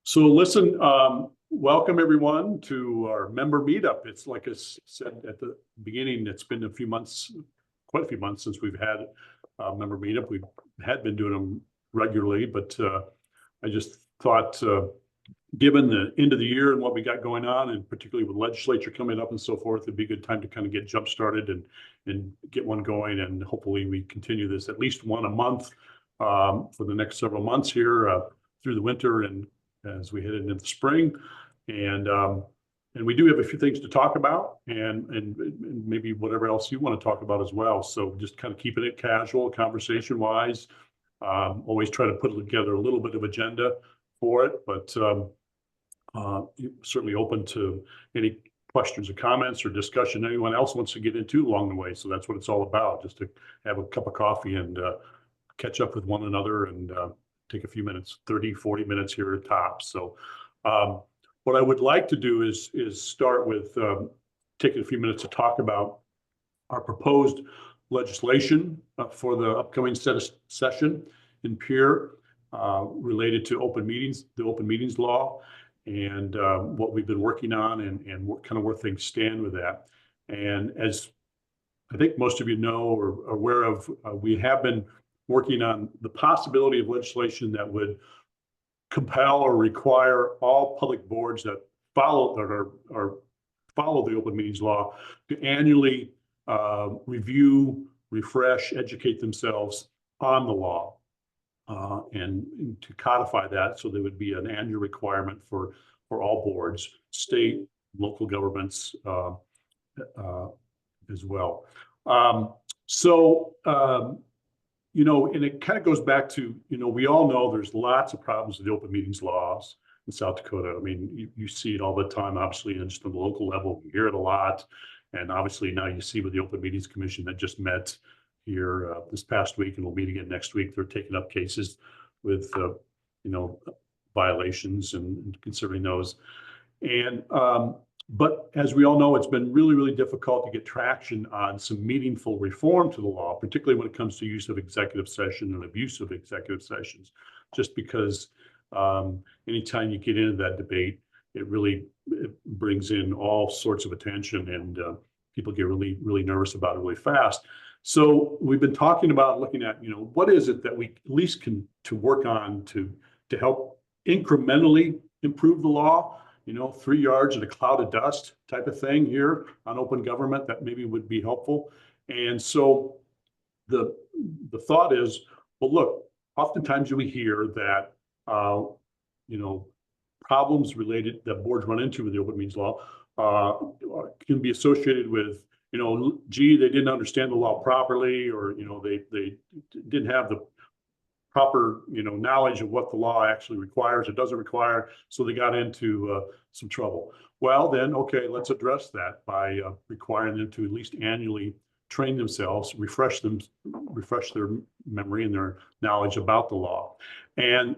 So listen, welcome everyone to our member meetup. It's like I said at the beginning, it's been a few months, quite a few months since we've had a member meetup. We had been doing them regularly, but I just thought, given the end of the year and what we got going on, and particularly with legislature coming up and so forth, it'd be a good time to kind of get jump started and get one going. And hopefully we continue this at least one a month for the next several months here through the winter and as we head into the spring. And we do have a few things to talk about and maybe whatever else you want to talk about as well. So just kind of keeping it casual, conversation wise. Always try to put together a little bit of agenda for it, but certainly open to any questions or comments or discussion anyone else wants to get into along the way. So that's what it's all about, just to have a cup of coffee and catch up with one another and take a few minutes, 30, 40 minutes here at top. So what I would like to do is start with taking a few minutes to talk about our proposed legislation for the upcoming session in Pierre related to open meetings, the open meetings law, and what we've been working on and what kind of where things stand with that. And as I think most of you know or are aware of, we have been working on the possibility of legislation that would compel or require all public boards that follow the open meetings law to annually review, refresh, educate themselves on the law, and to codify that so there would be an annual requirement for all boards, state, local governments as well. You know, and it kind of goes back to, you know, we all know there's lots of problems with the open meetings laws in South Dakota. I mean, you see it all the time, obviously, and just on the local level, you hear it a lot. And obviously now you see with the Open Meetings Commission that just met here this past week and will meet again next week. They're taking up cases with, you know, violations and considering those. And, but as we all know, it's been really, really difficult to get traction on some meaningful reform to the law, particularly when it comes to use of executive session and abuse of executive sessions, just because anytime you get into that debate, it brings in all sorts of attention and people get really, really nervous about it really fast. So we've been talking about looking at, you know, what is it that we at least can work on to help incrementally improve the law. You know, 3 yards in a cloud of dust type of thing here on open government that maybe would be helpful. And so the thought is, well, look, oftentimes we hear that, you know, problems related that boards run into with the open meetings law can be associated with, you know, gee, they didn't understand the law properly, or, you know, they didn't have the proper, you know, knowledge of what the law actually requires or doesn't require, so they got into some trouble. Well, then, okay, let's address that by requiring them to at least annually train themselves, refresh their memory and their knowledge about the law. And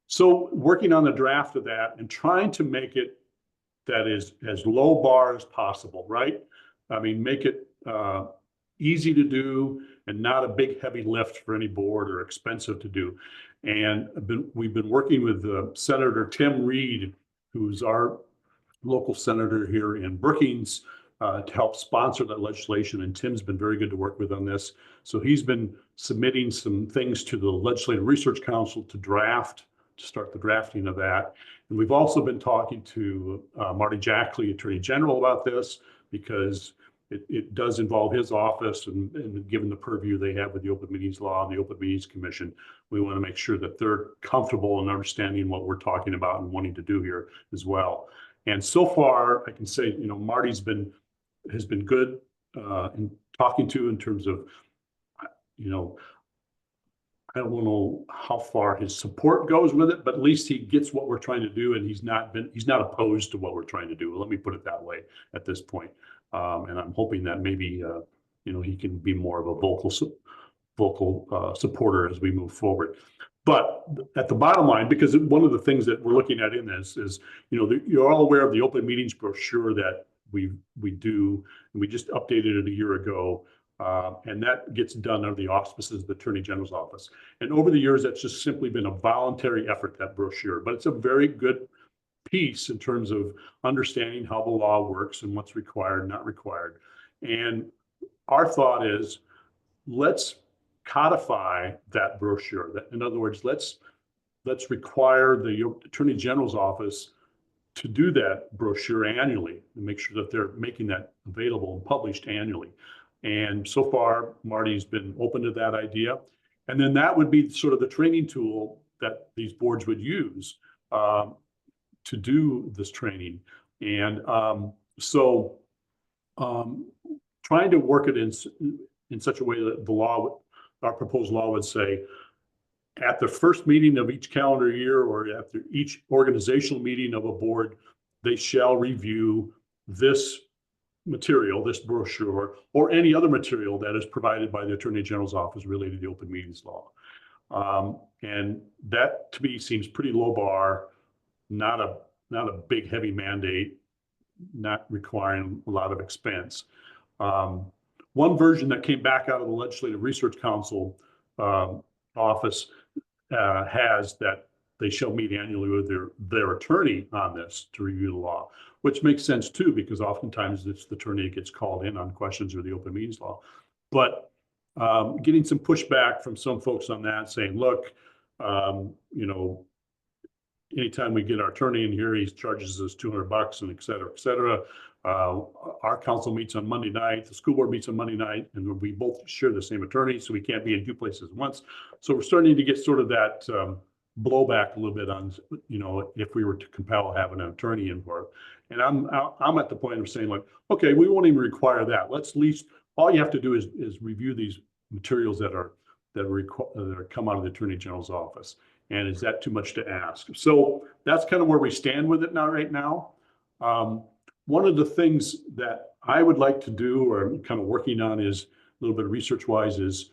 so working on the draft of that and trying to make it that is as low bar as possible, right? I mean, make it easy to do and not a big heavy lift for any board or expensive to do. And we've been working with Senator Tim Reed, who's our local senator here in Brookings, to help sponsor that legislation. And Tim's been very good to work with on this. So he's been submitting some things to the Legislative Research Council to start the drafting of that. And we've also been talking to Marty Jackley, Attorney General, about this because it does involve his office, and given the purview they have with the Open Meetings Law and the Open Meetings Commission, we want to make sure that they're comfortable in understanding what we're talking about and wanting to do here as well. And so far, I can say, you know, Marty's has been good in talking to in terms of, you know, I don't know how far his support goes with it, but at least he gets what we're trying to do, and he's not opposed to what we're trying to do. Let me put it that way at this point. And I'm hoping that maybe, you know, he can be more of a vocal supporter as we move forward. But at the bottom line, because one of the things that we're looking at in this is, you know, you're all aware of the open meetings brochure that we do, and we just updated it a year ago And that gets done under the auspices of the Attorney General's office. And over the years, that's just simply been a voluntary effort, that brochure. But it's a very good piece in terms of understanding how the law works and what's required, not required. And our thought is, let's codify that brochure. In other words, let's require the Attorney General's office to do that brochure annually and make sure that they're making that available and published annually. And so far, Marty's been open to that idea. And then that would be sort of the training tool that these boards would use to do this training. And trying to work it in such a way that the law, our proposed law would say, at the first meeting of each calendar year or after each organizational meeting of a board, they shall review this material, this brochure, or any other material that is provided by the Attorney General's office related to the open meetings law. And that to me seems pretty low bar, not a big heavy mandate, not requiring a lot of expense. One version that came back out of the Legislative Research Council office has that they shall meet annually with their attorney on this to review the law, which makes sense too, because oftentimes it's the attorney that gets called in on questions of the open meetings law. But getting some pushback from some folks on that, saying, look, you know, anytime we get our attorney in here, he charges us $200 and et cetera, et cetera. Our council meets on Monday night, the school board meets on Monday night, and we both share the same attorney, so we can't be in two places at once. So we're starting to get sort of that blowback a little bit on, you know, if we were to compel having an attorney in for it. And I'm at the point of saying, like, okay, we won't even require that. Let's at least, all you have to do is review these materials that come out of the Attorney General's office. And is that too much to ask? So that's kind of where we stand with it now, right now. One of the things that I would like to do, or I'm kind of working on, is a little bit of research-wise, is,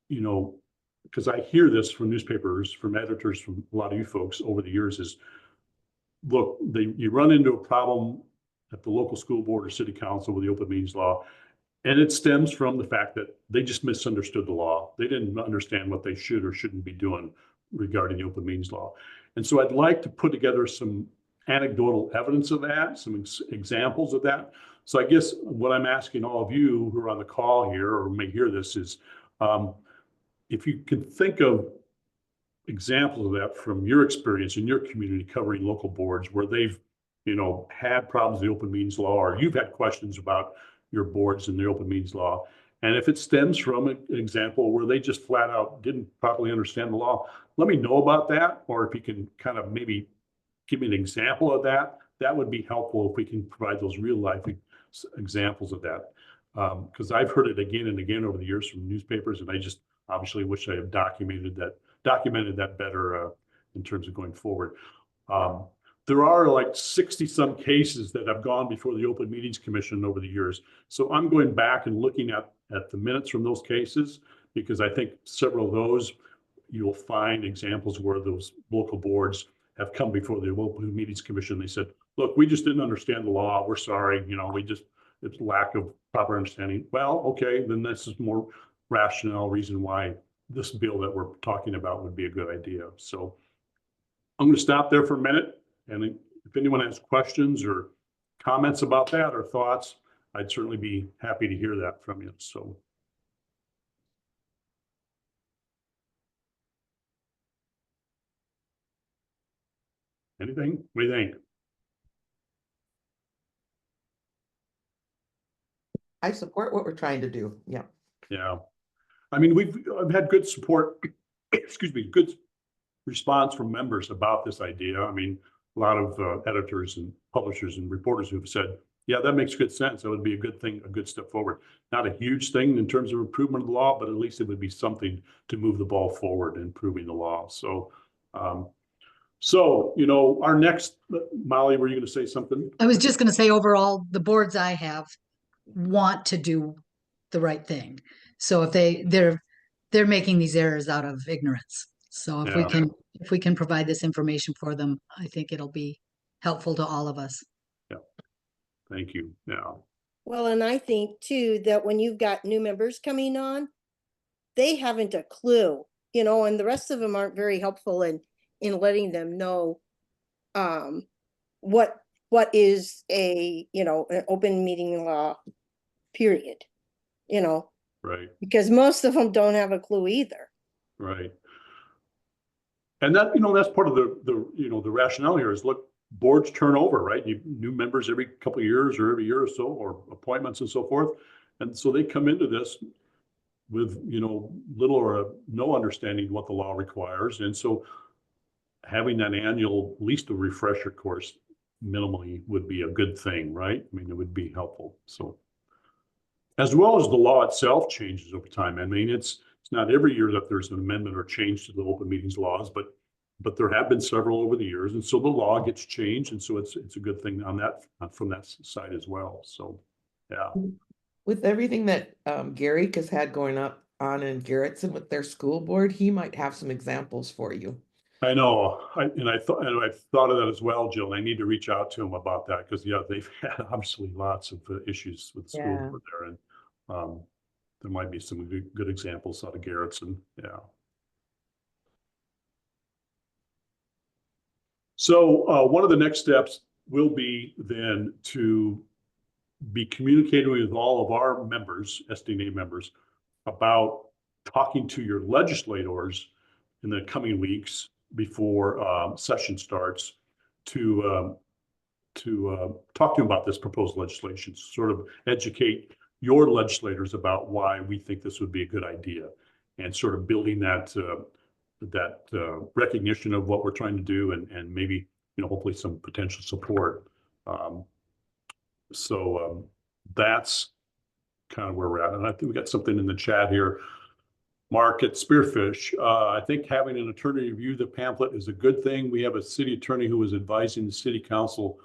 you know, because I hear this from newspapers, from editors, from a lot of you folks over the years, is, look, you run into a problem at the local school board or city council with the open meetings law, and it stems from the fact that they just misunderstood the law. They didn't understand what they should or shouldn't be doing regarding the open meetings law. And so I'd like to put together some anecdotal evidence of that, some examples of that. So I guess what I'm asking all of you who are on the call here or may hear this is, if you can think of examples of that from your experience in your community covering local boards where they've, you know, had problems with the open meetings law, or you've had questions about your boards and the open meetings law. And if it stems from an example where they just flat out didn't properly understand the law, let me know about that. Or if you can kind of maybe give me an example of that, that would be helpful if we can provide those real life examples of that. Because I've heard it again and again over the years from newspapers, and I just obviously wish I had documented that better in terms of going forward. There are like 60 some cases that have gone before the Open Meetings Commission over the years. So I'm going back and looking at the minutes from those cases, because I think several of those you'll find examples where those local boards have come before the Open Meetings Commission. They said, look, we just didn't understand the law. We're sorry. You know, it's lack of proper understanding. Well, okay, then this is more rationale reason why this bill that we're talking about would be a good idea. So I'm going to stop there for a minute. And if anyone has questions or comments about that or thoughts, I'd certainly be happy to hear that from you. So. Anything? What do you think? I support what we're trying to do. Yeah. Yeah. I mean, I've had good support, excuse me, good response from members about this idea. I mean, a lot of editors and publishers and reporters who've said, yeah, that makes good sense. That would be a good thing, a good step forward. Not a huge thing in terms of improvement of the law, but at least it would be something to move the ball forward in improving the law. So, you know, our next, Molly, were you going to say something? I was just going to say, overall, the boards I have want to do the right thing. So if they're making these errors out of ignorance. So if we can provide this information for them, I think it'll be helpful to all of us. Yeah. Thank you. Yeah. Well, and I think too, that when you've got new members coming on, they haven't a clue, you know, and the rest of them aren't very helpful in letting them know, um, what is a, you know, an open meeting law, period, you know, Right, because most of them don't have a clue either. right. And that, that's part of the rationale here is, look, boards turn over, right? You new members every couple of years or every year or so, or appointments and so forth. And so they come into this with, little or no understanding what the law requires. And so having that annual, at least a refresher course minimally would be a good thing, right? I mean, it would be helpful. So as well as the law itself changes over time. I mean, it's not every year that there's an amendment or change to the open meetings laws, but there have been several over the years, and so the law gets changed, and so it's a good thing on that from that side as well. So, yeah. With everything that Gary has had going on in Garrettson with their school board, he might have some examples for you. I know, I thought of that as well, Jill. I need to reach out to him about that because they've had obviously lots of issues with the school board there, and there might be some good examples out of Garrettson. Yeah. So one of the next steps will be then to be communicating with all of our members, SDNA members, about talking to your legislators in the coming weeks before session starts to talk to them about this proposed legislation, sort of educate your legislators about why we think this would be a good idea, and sort of building that recognition of what we're trying to do, and maybe hopefully some potential support. So that's kind of where we're at, and I think we got something in the chat here. Mark at Spearfish, I think having an attorney review the pamphlet is a good thing. We have a city attorney who was advising the city council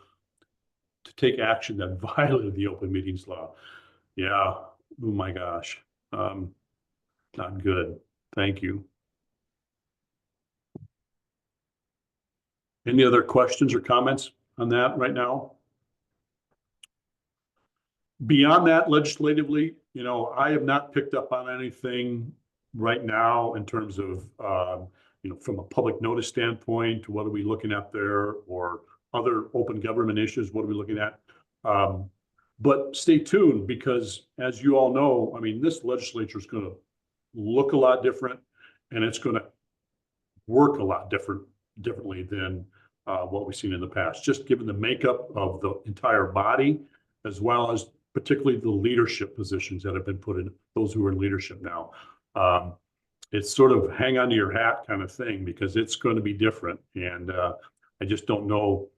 to take action that violated the open meetings law. Yeah, oh my gosh, not good. Thank you. Any other questions or comments on that right now? Beyond that, legislatively, I have not picked up on anything right now in terms of, from a public notice standpoint, what are we looking at there, or other open government issues, what are we looking at? But stay tuned, because as you all know, I mean, this legislature is going to look a lot different, and it's going to work a lot differently than what we've seen in the past, just given the makeup of the entire body, as well as particularly the leadership positions that have been put in, those who are in leadership now. It's sort of hang on to your hat kind of thing, because it's going to be different. And I just don't know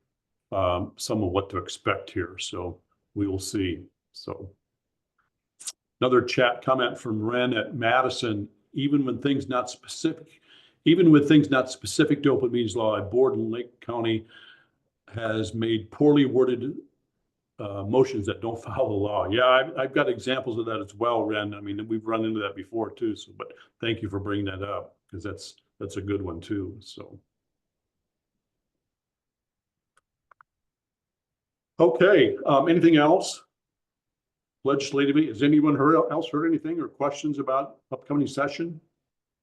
some of what to expect here. So we will see. So another chat comment from Ren at Madison, even with things not specific to open meetings law, a board in Lake County has made poorly worded motions that don't follow the law. Yeah, I've got examples of that as well, Ren. I mean, we've run into that before too. So, but thank you for bringing that up, because that's a good one too. So, okay. Anything else legislatively? Has anyone else heard anything or questions about upcoming session?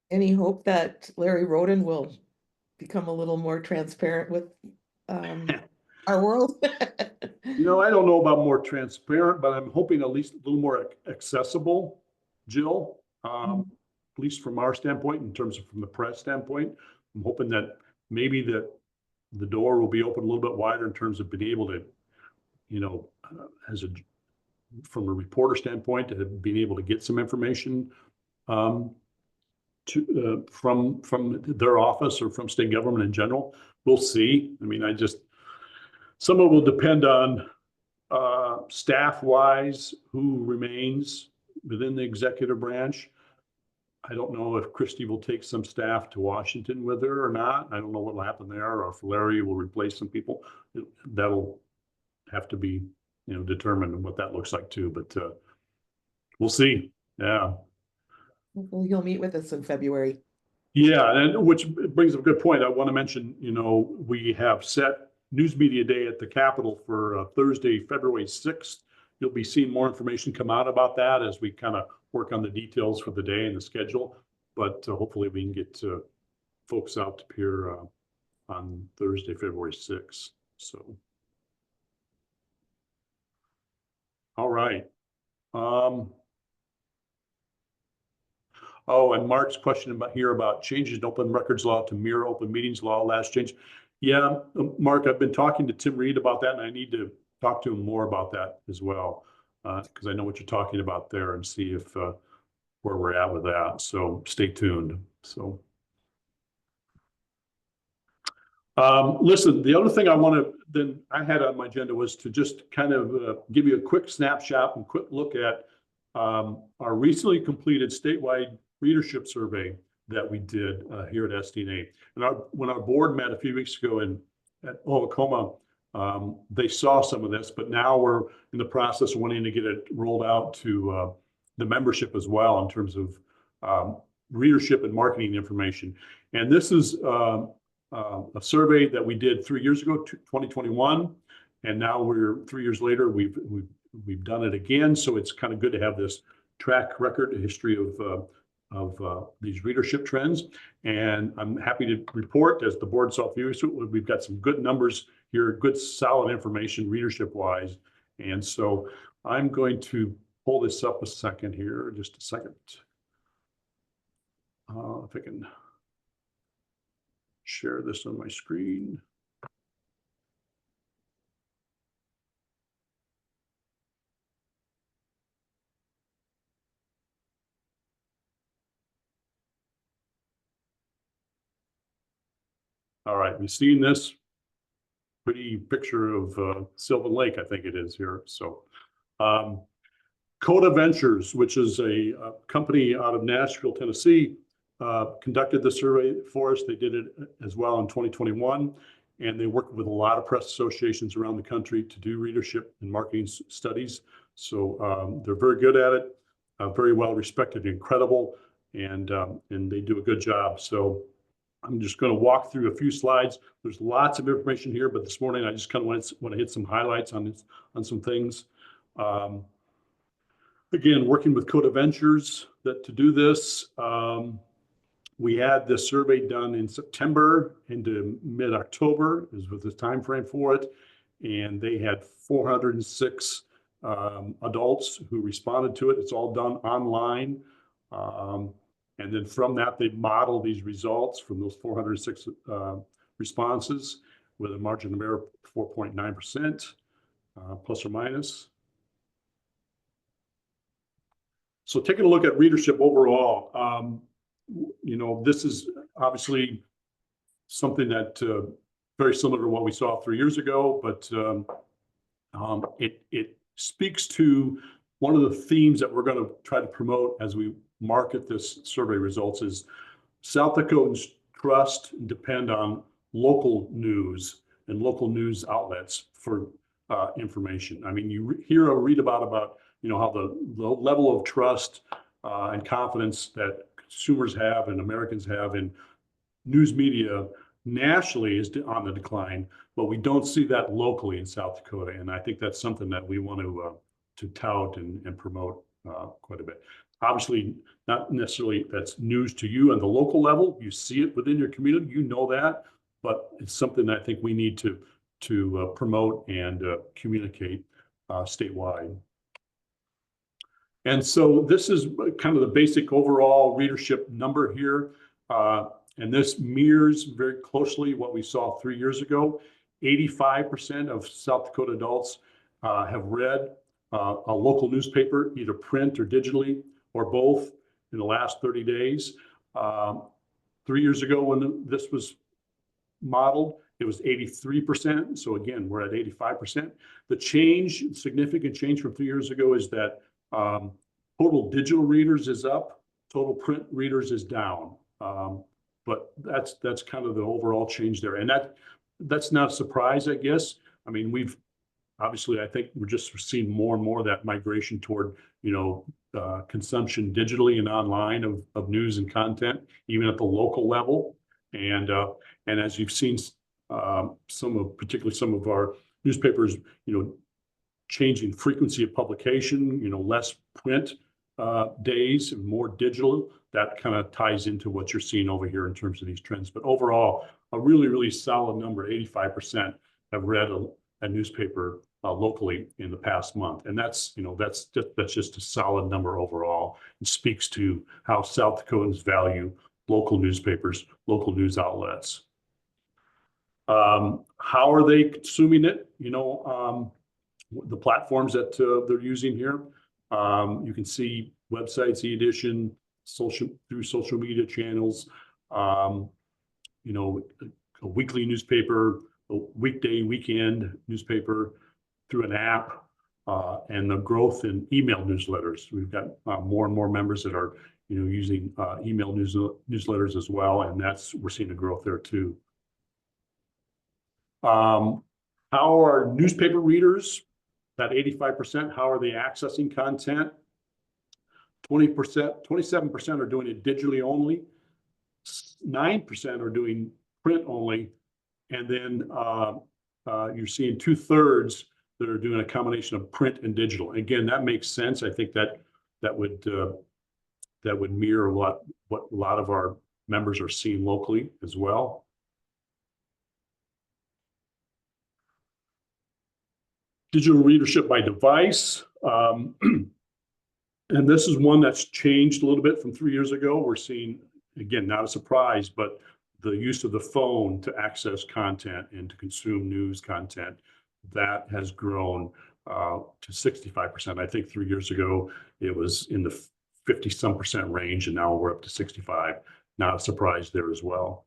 Any hope that Larry Roden will become a little more transparent with our world? I don't know about more transparent, but I'm hoping at least a little more accessible, Jill, at least from our standpoint, in terms of from the press standpoint. I'm hoping that maybe that the door will be open a little bit wider in terms of being able to, from a reporter standpoint, to being able to get some information from their office or from state government in general. We'll see. I mean, some of it will depend on staff-wise, who remains within the executive branch. I don't know if Christie will take some staff to Washington with her or not. I don't know what will happen there, or if Larry will replace some people. That'll have to be, determined what that looks like too. But we'll see. Yeah. Hopefully he'll meet with us in February. Yeah, and which brings up a good point. I want to mention, we have set News Media Day at the Capitol for Thursday, February 6th you'll be seeing more information come out about that as we kind of work on the details for the day and the schedule. But hopefully we can get folks out to Pier on Thursday, February 6th. So, all right. Oh, and Mark's question about changes in open records law to mirror open meetings law, last change. Yeah, Mark, I've been talking to Tim Reed about that, and I need to talk to him more about that as well, because I know what you're talking about there, and see if where we're at with that. So stay tuned. So, listen, the other thing I had on my agenda was to just kind of give you a quick snapshot and quick look at our recently completed statewide readership survey that we did here at SDNA. And when our board met a few weeks ago at Oklahoma, they saw some of this, but now we're in the process of wanting to get it rolled out to the membership as well in terms of readership and marketing information. And this is a survey that we did 3 years ago, 2021, and now we're 3 years later. We've done it again, so it's kind of good to have this track record, history of these readership trends. And I'm happy to report, as the board saw we've got some good numbers here, good solid information readership wise. And so I'm going to pull this up a second here, just a second. If I can share this on my screen. All right, we've seen this pretty picture of Sylvan Lake, I think it is here. So Coda Ventures, which is a company out of Nashville, Tennessee, conducted the survey for us. They did it as well in 2021, and they work with a lot of press associations around the country to do readership and marketing studies. So they're very good at it, very well respected, incredible, and they do a good job. So I'm just going to walk through a few slides. There's lots of information here, but this morning I just kind of want to hit some highlights on some things. Again, working with Coda Ventures to do this. We had this survey done in September into mid-October, is with the time frame for it, and they had 406 adults who responded to it. It's all done online. And then from that, they model these results from those 406 responses with a margin of error of 4.9%, plus or minus. So taking a look at readership overall, this is obviously something that very similar to what we saw 3 years ago, but it speaks to one of the themes that we're going to try to promote as we market this survey results is South Dakotans trust and depend on local news and local news outlets for information. I mean, you hear or read about how the level of trust and confidence that consumers have and Americans have in news media nationally is on the decline, but we don't see that locally in South Dakota. And I think that's something that we want to tout and promote quite a bit. Obviously, not necessarily that's news to you on the local level. You see it within your community, you know that, but it's something that I think we need to promote and communicate statewide. And so this is kind of the basic overall readership number here. And this mirrors very closely what we saw 3 years ago. 85% of South Dakota adults have read a local newspaper, either print or digitally, or both in the last 30 days. 3 years ago when this was modeled, it was 83%. So again, we're at 85%. The significant change from 3 years ago is that total digital readers is up, total print readers is down. But that's kind of the overall change there. And that's not a surprise, I guess. I mean, obviously, I think we're just seeing more and more of that migration toward, consumption digitally and online of news and content, even at the local level. And as you've seen, particularly some of our newspapers, changing frequency of publication, less print days and more digital. That kind of ties into what you're seeing over here in terms of these trends. But overall, a really, really solid number. 85% have read a newspaper locally in the past month, and that's just a solid number overall. It speaks to how South Dakotans value local newspapers, local news outlets. How are they consuming it? The platforms that they're using here. You can see websites, e-edition, through social media channels, a weekly newspaper, a weekday, weekend newspaper, through an app, and the growth in email newsletters. We've got more and more members that are using email newsletters as well, and we're seeing a growth there too. How are newspaper readers, that 85%, how are they accessing content? 27% are doing it digitally only, 9% are doing print only, and then you're seeing 2/3 that are doing a combination of print and digital. Again, that makes sense. I think that would mirror what a lot of our members are seeing locally as well. Digital readership by device. And this is one that's changed a little bit from 3 years ago. We're seeing, again, not a surprise, but the use of the phone to access content and to consume news content, that has grown to 65%. I think 3 years ago, it was in the 50-some% range, and now we're up to 65. Not a surprise there as well.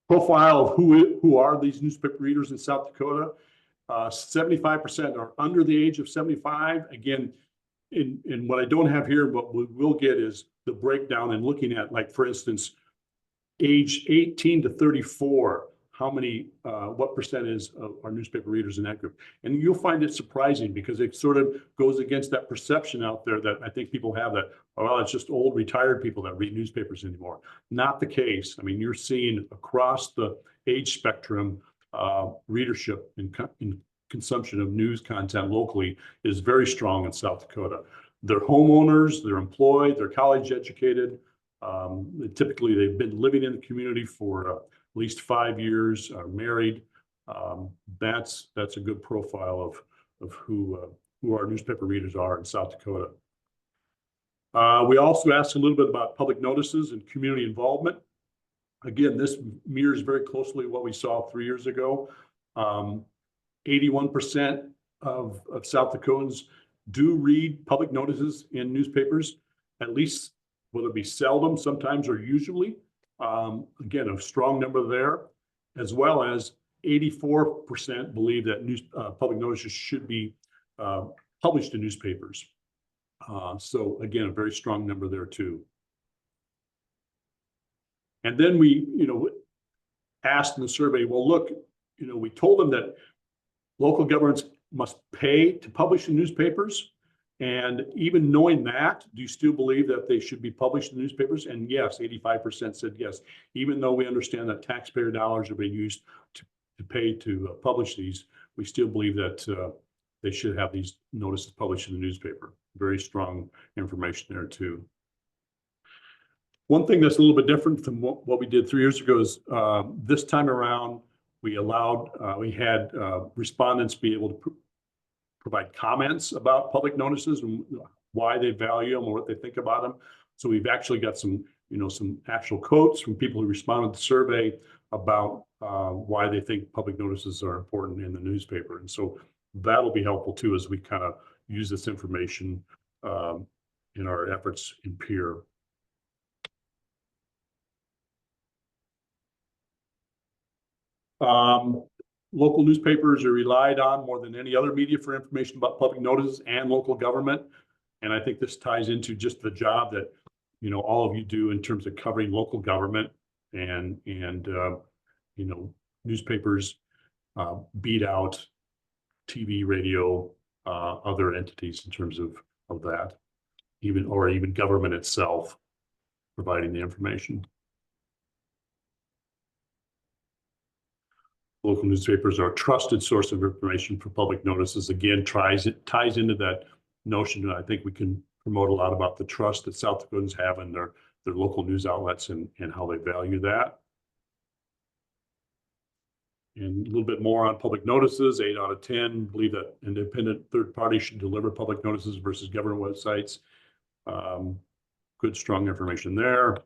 Profile of who are these newspaper readers in South Dakota. 75% are under the age of 75. Again, in what I don't have here, but we will get is the breakdown and looking at, like, for instance, age 18 to 34, what percentage of our newspaper readers in that group? And you'll find it surprising because it sort of goes against that perception out there that I think people have that, oh, well, it's just old retired people that read newspapers anymore. Not the case. I mean, you're seeing across the age spectrum, readership and consumption of news content locally is very strong in South Dakota. They're homeowners, they're employed, they're college educated. Typically, they've been living in the community for at least 5 years, are married. That's a good profile of who our newspaper readers are in South Dakota. We also asked a little bit about public notices and community involvement. Again, this mirrors very closely what we saw 3 years ago. 81% of South Dakotans do read public notices in newspapers, at least, whether it be seldom, sometimes, or usually. Again, a strong number there, as well as 84% believe that public notices should be published in newspapers. So again, a very strong number there too. And then we, asked in the survey, well, look, we told them that local governments must pay to publish in newspapers. And even knowing that, do you still believe that they should be published in newspapers? And yes, 85% said yes. Even though we understand that taxpayer dollars are being used to pay to publish these, we still believe that they should have these notices published in the newspaper. Very strong information there too. One thing that's a little bit different from what we did 3 years ago is this time around, we had respondents be able to provide comments about public notices and why they value them or what they think about them. So we've actually got some actual quotes from people who responded to the survey about why they think public notices are important in the newspaper. And so that'll be helpful too, as we kind of use this information in our efforts in peer. Local newspapers are relied on more than any other media for information about public notices and local government. And I think this ties into just the job that, all of you do in terms of covering local government and newspapers beat out TV, radio, other entities in terms of that, even government itself providing the information. Local newspapers are a trusted source of information for public notices. Again, ties into that notion that I think we can promote a lot about the trust that South Dakotans have in their local news outlets and how they value that. And a little bit more on public notices, 8 out of 10 believe that independent third parties should deliver public notices versus government websites. Good, strong information there.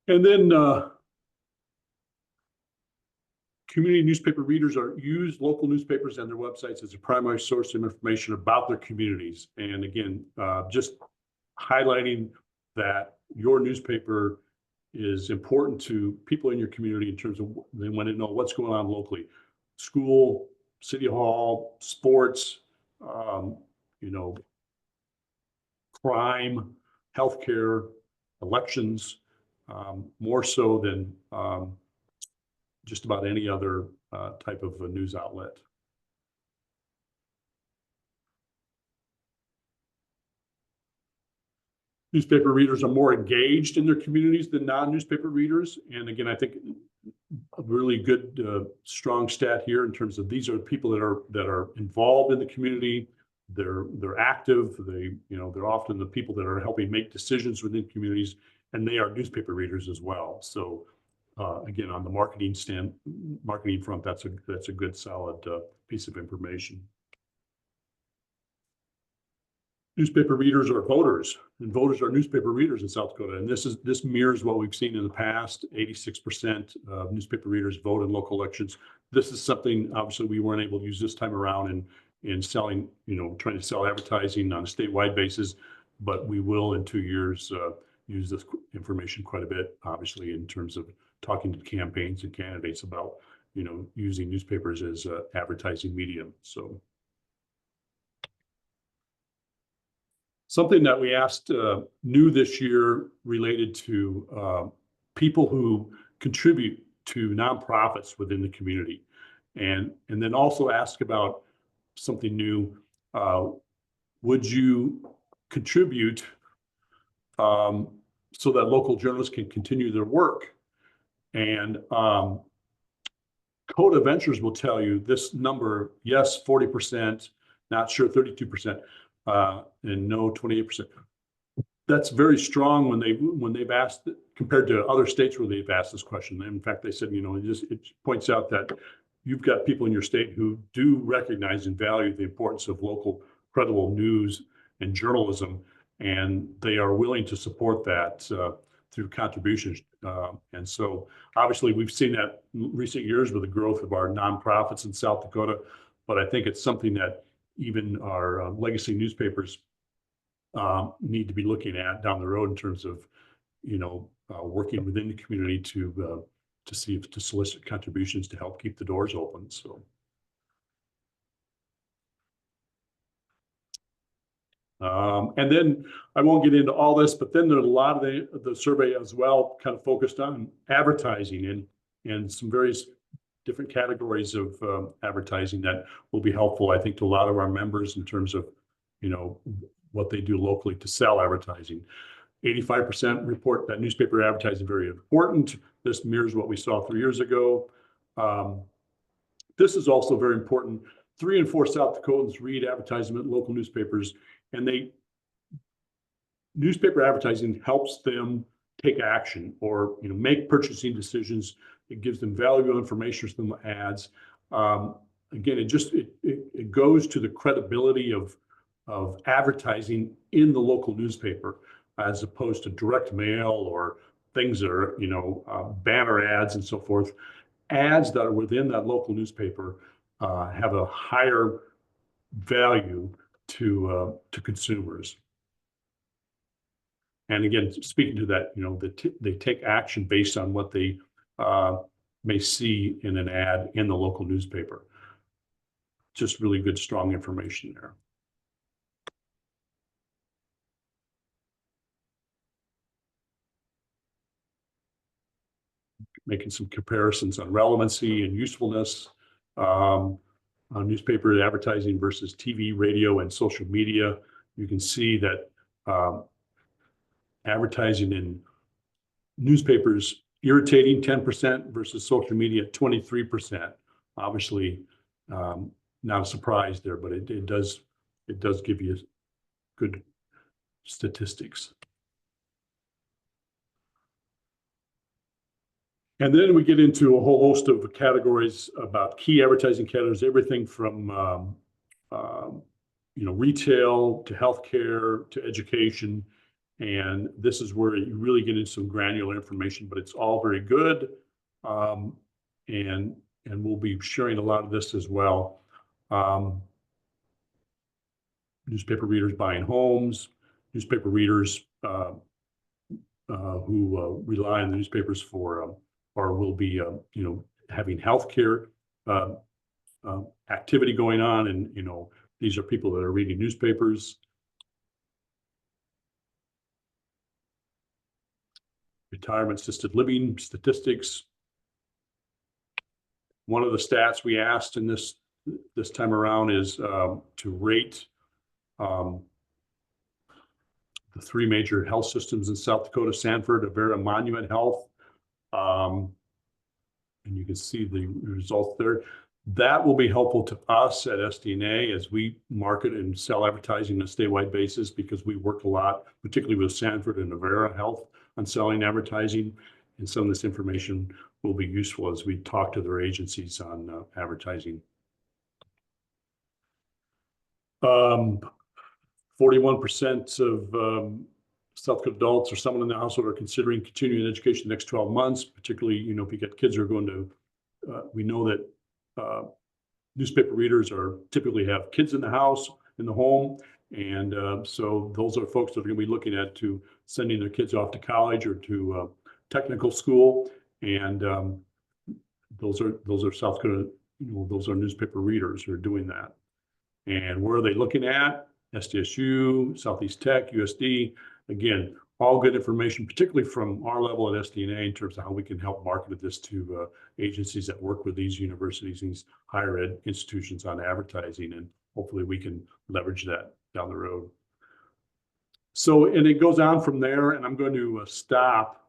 And then community newspaper readers use local newspapers and their websites as a primary source of information about their communities. And again, just highlighting that your newspaper is important to people in your community in terms of they want to know what's going on locally. School, city hall, sports, you know, crime, healthcare, elections, more so than just about any other type of a news outlet. Newspaper readers are more engaged in their communities than non-newspaper readers. And again, I think a really good, strong stat here in terms of these are people that are involved in the community. They're active. They're often the people that are helping make decisions within communities, and they are newspaper readers as well. So again, on the marketing front, that's a good solid piece of information. Newspaper readers are voters, and voters are newspaper readers in South Dakota. And this mirrors what we've seen in the past. 86% of newspaper readers vote in local elections. This is something obviously we weren't able to use this time around in selling, trying to sell advertising on a statewide basis, but we will in 2 years use this information quite a bit, obviously, in terms of talking to campaigns and candidates about, using newspapers as advertising medium. So. Something that we asked new this year related to people who contribute to nonprofits within the community, and then also ask about something new. Would you contribute so that local journalists can continue their work? And Coda Ventures will tell you this number, yes, 40%, not sure, 32%. And no, 28%. That's very strong when they've asked, compared to other states where they've asked this question. In fact, they said, it points out that you've got people in your state who do recognize and value the importance of local credible news and journalism, and they are willing to support that through contributions. And so obviously we've seen that in recent years with the growth of our nonprofits in South Dakota, but I think it's something that even our legacy newspapers need to be looking at down the road in terms of, working within the community to see if to solicit contributions to help keep the doors open. So, and then I won't get into all this, but then there's a lot of the survey as well, kind of focused on advertising and some various different categories of advertising that will be helpful, I think, to a lot of our members in terms of, what they do locally to sell advertising. 85% report that newspaper advertising is very important. This mirrors what we saw 3 years ago. This is also very important. 3 in 4 South Dakotans read advertisement in local newspapers, and newspaper advertising helps them take action or make purchasing decisions. It gives them valuable information from the ads. Again, it goes to the credibility of advertising in the local newspaper as opposed to direct mail or things that are banner ads and so forth. Ads that are within that local newspaper have a higher value to consumers. And again, speaking to that, they take action based on what they may see in an ad in the local newspaper. Just really good, strong information there. Making some comparisons on relevancy and usefulness on newspaper advertising versus TV, radio, and social media. You can see that advertising in newspapers irritating 10% versus social media at 23%. Obviously, not a surprise there, but it does give you good statistics. And then we get into a whole host of categories about key advertising categories, everything from retail to healthcare to education. And this is where you really get into some granular information, but it's all very good. And we'll be sharing a lot of this as well. Newspaper readers buying homes, newspaper readers who rely on the newspapers for or will be having healthcare activity going on, and these are people that are reading newspapers. Retirement assisted living statistics. One of the stats we asked in this time around is to rate the 3 major health systems in South Dakota: Sanford, Avera, Monument Health. And you can see the results there. That will be helpful to us at SDNA as we market and sell advertising on a statewide basis, because we work a lot, particularly with Sanford and Avera Health, on selling advertising. And some of this information will be useful as we talk to their agencies on advertising. 41% of South Dakota adults or someone in the household are considering continuing education the next 12 months, particularly, if you get kids who are going to, we know that newspaper readers typically have kids in the house, in the home. And so those are folks that are going to be looking at to sending their kids off to college or to technical school. And those are South Dakota, those are newspaper readers who are doing that. And where are they looking at? SDSU, Southeast Tech, USD. Again, all good information, particularly from our level at SDNA in terms of how we can help market this to agencies that work with these universities, these higher ed institutions on advertising, and hopefully we can leverage that down the road. So, and it goes on from there, and I'm going to stop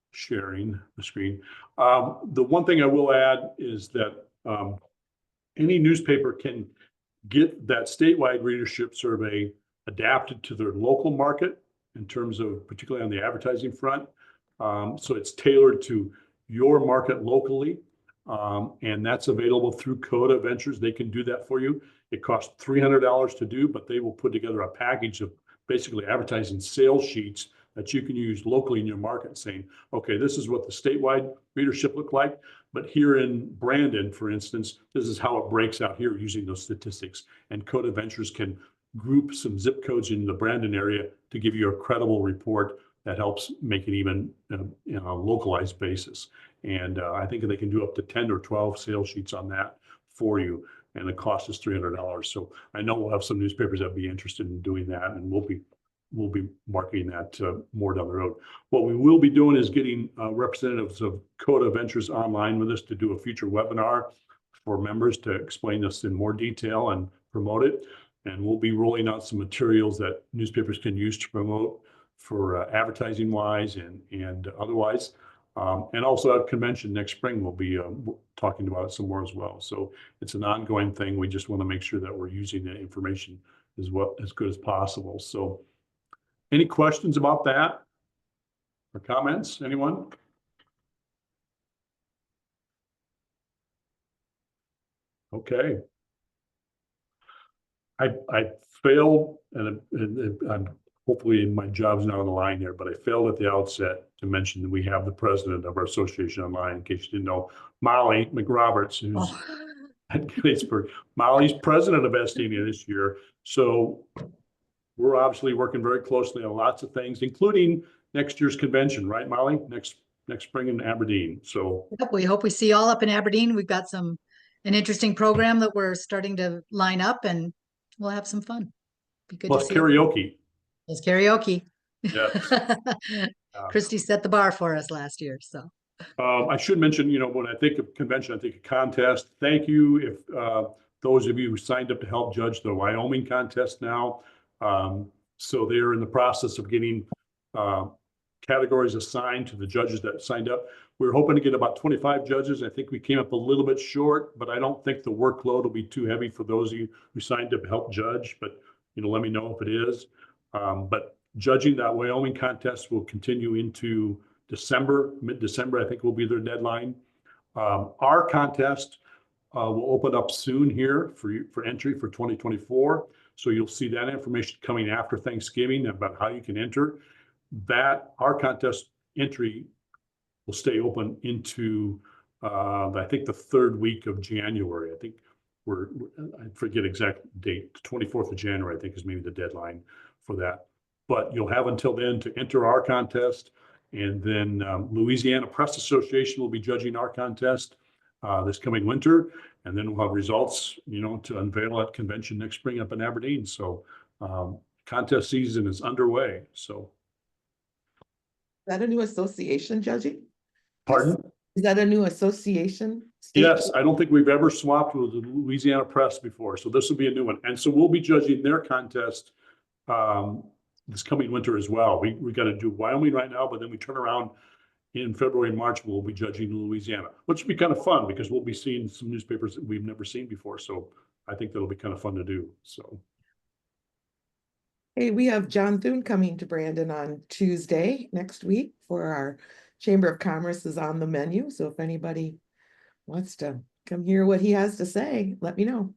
sharing the screen. The one thing I will add is that any newspaper can get that statewide readership survey adapted to their local market in terms of, particularly on the advertising front. So it's tailored to your market locally. And that's available through Coda Ventures. They can do that for you. It costs $300 to do, but they will put together a package of basically advertising sales sheets that you can use locally in your market, saying, okay, this is what the statewide readership look like, but here in Brandon, for instance, this is how it breaks out here using those statistics. And Coda Ventures can group some zip codes in the Brandon area to give you a credible report that helps make it even on a localized basis. And I think they can do up to 10 or 12 sales sheets on that for you. And the cost is $300. So I know we'll have some newspapers that be interested in doing that, and we'll be marketing that more down the road. What we will be doing is getting representatives of Coda Ventures online with us to do a future webinar for members to explain this in more detail and promote it. And we'll be rolling out some materials that newspapers can use to promote for advertising wise and otherwise. And also at convention next spring, we'll be talking about it some more as well. So it's an ongoing thing. We just want to make sure that we're using the information as good as possible. So any questions about that or comments? Anyone? Okay. I failed, and I'm hopefully my job's not on the line here, but I failed at the outset to mention that we have the president of our association online, in case you didn't know, Molly McRoberts, who's at Gettysburg. Molly's president of SDNA this year. So we're obviously working very closely on lots of things, including next year's convention, right, Molly? Next spring in Aberdeen. So Yep, we hope we see you all up in Aberdeen. We've got an interesting program that we're starting to line up, and we'll have some fun. Be good plus to see karaoke. Plus karaoke. Yes. Christy set the bar for us last year. So I should mention, when I think of convention, I think of contest. Thank you if those of you who signed up to help judge the Wyoming contest now. So they're in the process of getting categories assigned to the judges that signed up. We were hoping to get about 25 judges. I think we came up a little bit short, but I don't think the workload will be too heavy for those of you who signed up to help judge, but let me know if it is. But judging that Wyoming contest will continue into December, mid-December, I think will be their deadline. Our contest will open up soon here for entry for 2024. So you'll see that information coming after Thanksgiving about how you can enter. Our contest entry will stay open into, I think, the third week of January. I think I forget exact date, 24th of January, I think is maybe the deadline for that. But you'll have until then to enter our contest. And then Louisiana Press Association will be judging our contest this coming winter. And then we'll have results, to unveil at convention next spring up in Aberdeen. So contest season is underway. So. Is that a new association judging? Pardon? Is that a new association? Yes, I don't think we've ever swapped with the Louisiana Press before. So this will be a new one. And so we'll be judging their contest this coming winter as well. We got to do Wyoming right now, but then we turn around in February and March, we'll be judging Louisiana, which will be kind of fun because we'll be seeing some newspapers that we've never seen before. So I think that'll be kind of fun to do. So. Hey, we have John Thune coming to Brandon on Tuesday next week for our Chamber of Commerce is on the menu. So if anybody wants to come hear what he has to say, let me know.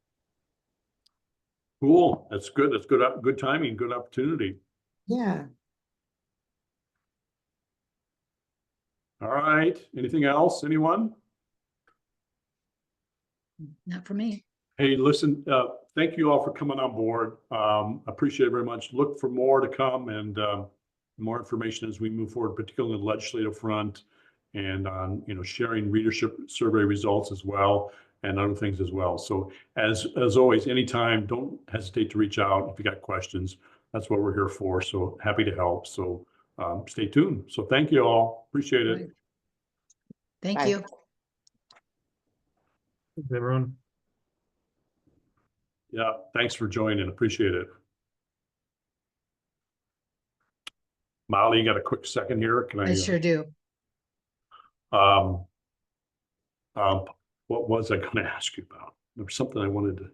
Cool. That's good. That's good. Good timing. Good opportunity. Yeah. All right. Anything else? Anyone? Not for me. Hey, listen, thank you all for coming on board. Appreciate it very much. Look for more to come and more information as we move forward, particularly on the legislative front and on, sharing readership survey results as well and other things as well. So as always, anytime, don't hesitate to reach out if you got questions. That's what we're here for. So happy to help. So stay tuned. So thank you all. Appreciate it. Thank Bye. you. Thanks, everyone. Yeah, thanks for joining. Appreciate it. Molly, you got a quick second here? Can I sure do. What was I going to ask you about? There was something I wanted to.